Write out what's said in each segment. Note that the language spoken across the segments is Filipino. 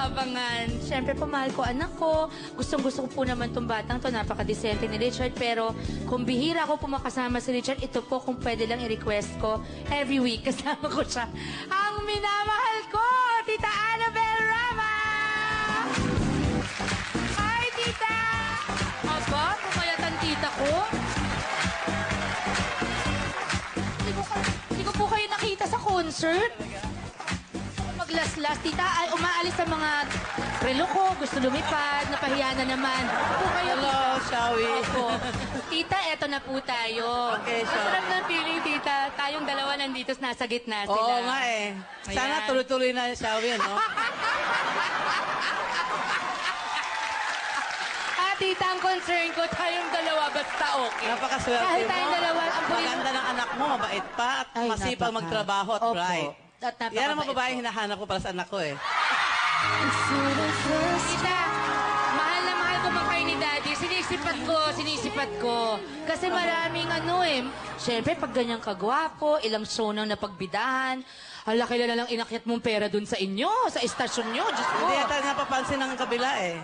Abangan. Siyempre po, mahal ko anak ko. Gustong-gusto ko po naman itong batang to. Napaka-decente ni Richard. Pero kung bihira ko po makasama si Richard, ito po kung pwede lang i-request ko. Every week kasama ko siya. Ang minamahal ko, Tita Annabel Rama! Hi, Tita! Aba, pumayat ang tita ko. Hindi ko po kayo nakita sa concert. Maglas-las, tita, ay umaalis sa mga relo ko, gusto lumipad, napahiya na naman. Po kayo, Hello, Shawi. Opo. Tita, eto na po tayo. Okay, sure. Masarap ng feeling, tita. Tayong dalawa nandito, nasa gitna sila. Oo nga eh. Ayan. Sana tuloy-tuloy na Shawi, no? Tita, ang concern ko, tayong dalawa, basta okay. Napakaswerte mo. Kahit tayong dalawa, ang Maganda ng anak mo, mabait pa, at Ay, masipag napaka. magtrabaho at Opo. bright. At napakabait Yan ang mga babae po. hinahanap ko para sa anak ko eh. Tita, mahal na mahal ko makay ni Daddy. Sinisipat ko. Kasi maraming syempre pag ganyang kagwapo, ilang show nang napagbidahan, hala, kailan lang inakyat mong pera dun sa inyo, sa estasyon nyo, Diyos ko. Hindi yata napapansin ng kabila eh.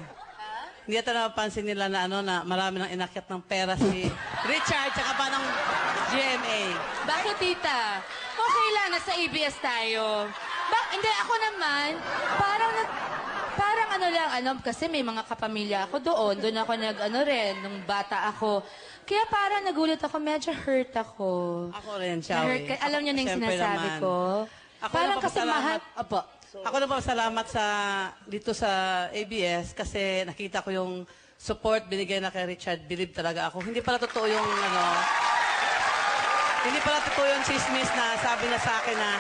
Hindi yata napapansin nila na na marami nang inakyat ng pera si Richard tsaka pa ng GMA. Bakit, tita? Okay lang, nasa ABS tayo. Hindi, ako naman, parang kasi may mga kapamilya ako doon. Doon ako nung bata ako. Kaya parang nagulat ako, medyo hurt ako. Ako rin, Na-hurt Shawi. ka- Alam niyo na yung Siyempre sinasabi naman. ko. Ako Parang kasi napapasalamat. mahal. Opo. Ako na salamat dito sa ABS kasi nakita ko yung support binigay na kay Richard. Believe talaga ako. Hindi pala totoo yung hindi pala totoo yung chismis na sabi na sa akin na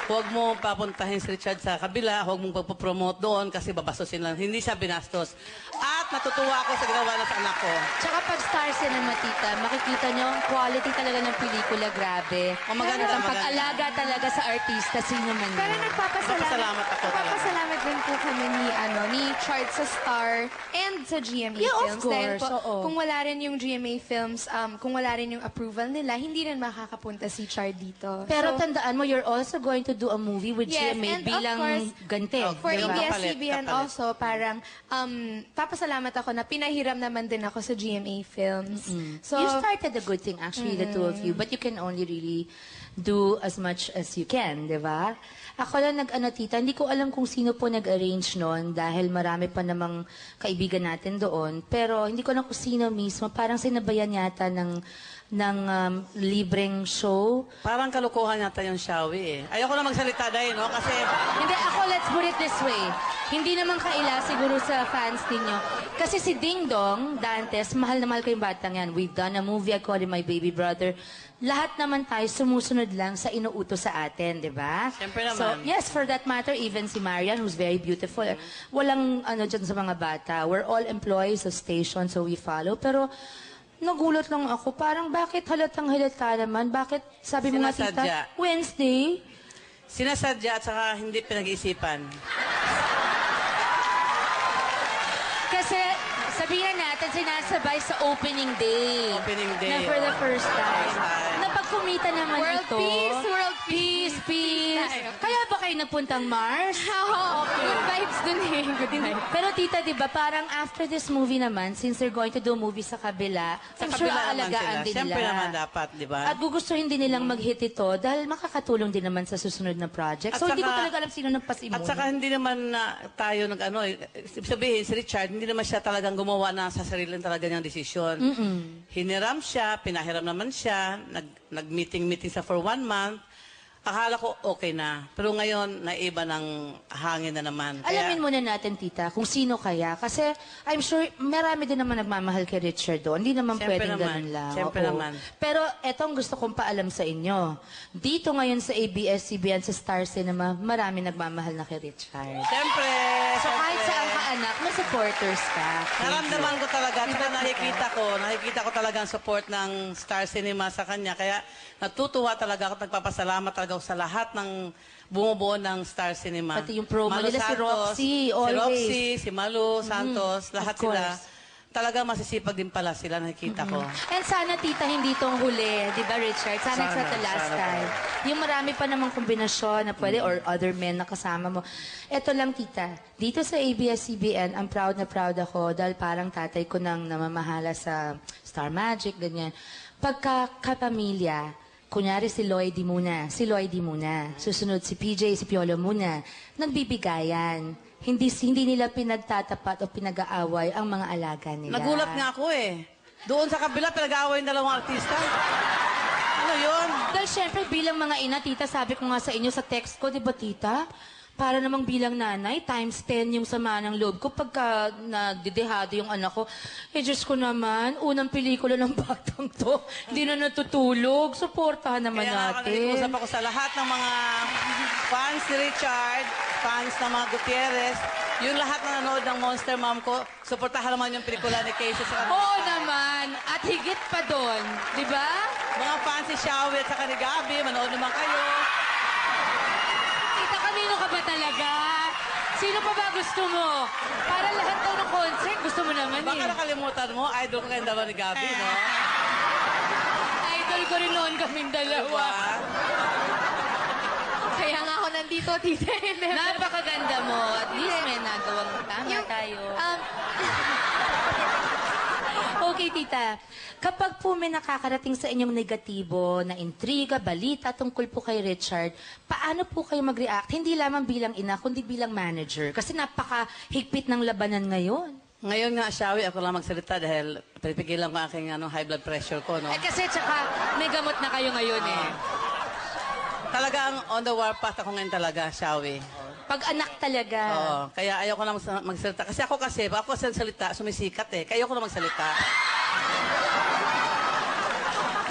huwag mo papuntahin si Richard sa kabila, huwag mong pagpapromote doon kasi babastusin lang. Hindi siya binastos. At natutuwa ako sa ginawa na sa anak ko. Tsaka pag star cinema, tita, makikita niyo ang quality talaga ng pelikula, grabe. O, maganda, Ang maganda. pag-alaga talaga sa artista, sino man Pero yun. Nagpapasalamat ako talaga. nagpapasalamat din po kami ni Chard sa Star and sa GMA Yeah, of Films. Dahil course, po, oo. kung wala rin yung GMA Films, kung wala rin yung approval nila, hindi rin makakapunta si Chard dito. Pero So, tandaan mo, you're also going to do a movie with Yes, GMA and of bilang course, ganti. for Diba? ABS-CBN Kapalit. also, parang papasalamat ako na pinahiram naman din ako sa GMA Films. So, You started a good thing, actually, the two of you. But you can only really do as much as you can, di ba? Ako lang tita, hindi ko alam kung sino po nag-arrange noon dahil marami pa namang kaibigan natin doon. Pero hindi ko alam kung sino mismo. Parang sinabayan yata ng libreng show. Parang kalukuhan yata yung Shawi eh. Ayoko na magsalita dahil, no? Kasi Hindi, ako, let's put it this way. Hindi naman kaila siguro sa fans ninyo. Kasi si Ding Dong, Dantes, mahal na mahal ko yung batang yan. We've done a movie, I call him my baby brother. Lahat naman tayo sumusunod lang sa inuutos sa atin, di ba? Siyempre So, naman. yes, for that matter, even si Marian, who's very beautiful. Walang dyan sa mga bata. We're all employees of station, so we follow. Pero, nagulat lang ako, parang bakit halatang halata naman? Bakit, sabi mo nga tita, Sinasadya. Wednesday? sinasadya at saka hindi pinag-iisipan. Kasi, sabihin natin, sinasabay sa opening day. Opening day, Na for the first time. First time. Napagkumita naman World ito. peace, world Peace, peace. Tayo. Kaya ba kayo nagpuntang Mars? good vibes dun eh. Good vibes. Pero tita, di ba, parang after this movie naman, since they're going to do a movie sa kabila, I'm sure kabila naman aalagaan sila. din Siyempre nila. naman dapat, di ba? At gugustuhin din nilang mag-hit ito dahil makakatulong din naman sa susunod na project. At So, hindi ko saka- talaga alam sino nagpasimula. At saka hindi naman tayo sabihin si Richard, hindi naman siya talagang gumawa na sa sarili talaga niyang desisyon. Hiniram siya, pinahiram naman siya, nag-meeting sa for 1 month. Akala ko okay na. Pero ngayon, naiba ng hangin na naman. Alamin muna natin, tita, kung sino kaya. Kasi I'm sure marami din naman nagmamahal kay Richard doon. Hindi naman Siyempre pwedeng naman. ganun lang. Siyempre Oo. naman. Pero etong gusto kong paalam sa inyo. Dito ngayon sa ABS-CBN, sa Star Cinema, marami nagmamahal na kay Richard. Siyempre, So kahit saan ka anak, may supporters ka. naramdaman ko talaga, at saka nakikita ko talaga ang support ng Star Cinema sa kanya. Kaya natutuwa talaga ako, nagpapasalamat talaga ako sa lahat ng bumubuo ng Star Cinema. Pati yung promo Malu nila, si Santos, Roxy, Si always. Roxy, si Malu Santos, lahat of course. sila. talaga masisipag din pala sila, nakikita ko. And sana, tita, hindi itong huli. Di ba, Richard? Sana it's not the last sana time. Yung marami pa namang kombinasyon na pwede or other men na kasama mo. Ito lang, tita. Dito sa ABS-CBN, ang proud na proud ako dahil parang tatay ko nang namamahala sa Star Magic, ganyan. Pagka kapamilya, kunyari si Lloydie muna, susunod si PJ, si Piolo muna, nagbibigayan. Hindi nila pinagtatapat o pinag-aaway ang mga alaga nila. Nagulat nga ako eh. Doon sa kabila, pinag-aaway yung dalawang artista. Ano yun? Dahil syempre bilang mga ina, tita, sabi ko nga sa inyo sa text ko, di ba tita? Para namang bilang nanay, times 10 yung sama ng loob ko pagka nadidehado yung anak ko. Eh, Diyos ko naman, unang pelikula ng batang to, hindi na natutulog. Suportahan naman Kaya natin. nakikiusap ako sa lahat ng mga fans ni Richard, fans ng mga Gutierrez, yung lahat na nanood ng Monster Mom ko, suportahan naman yung pelikula ni Casey sa kanila. Oo naman, at higit pa doon, di ba? Mga fans ni Shawi at saka ni Gabi, manood naman kayo. Tita, kanino ka ba talaga? Sino pa ba gusto mo? Para lahat daw ng concert, gusto mo naman Baka eh. nakalimutan mo, idol ko kayong dalawa ni Gabi, no? Idol ko rin noon kaming dalawa. Kaya nga ako nandito, tita. Napakaganda mo. At least may nagawang tama tayo. Okay, tita. Kapag po may nakakarating sa inyong negatibo na intriga, balita tungkol po kay Richard, paano po kayo mag-react? Hindi lamang bilang ina, kundi bilang manager. Kasi napakahigpit ng labanan ngayon. Ngayon nga, Shawi, ako lang magsalita dahil pinipigilan ko aking high blood pressure ko, no? Eh, kasi tsaka may gamot na kayo ngayon eh. Talagang on the warpath ako ngayon talaga, Shawi. Pag anak talaga. Oo, kaya ayoko na magsalita. Kasi ako sa salita, sumisikat eh. Kaya ayoko na magsalita.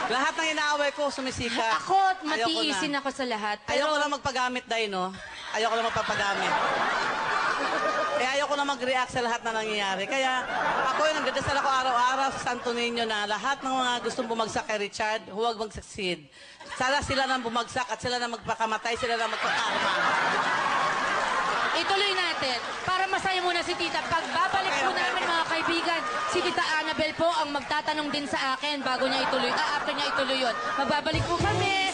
Lahat ng inaaway ko, sumisikat. Ako, Ayoko matiisin na. ako sa lahat. Ayoko lang magpagamit, Day, no? Ayoko lang magpapagamit. Kaya ayoko na mag-react sa lahat na nangyayari. Kaya ako yung nagdadasal ako araw-araw sa Santo Niño na lahat ng mga gustong bumagsak kay Richard, huwag mag-succeed. Sana sila nang bumagsak at sila nang magpakamatay, sila nang magpakarma. Ituloy natin. Para masaya muna si Tita. Pagbabalik po namin mga kaibigan, si Tita Annabel po ang magtatanong din sa akin bago niya ituloy. After niya ituloy yun. Magbabalik po kami.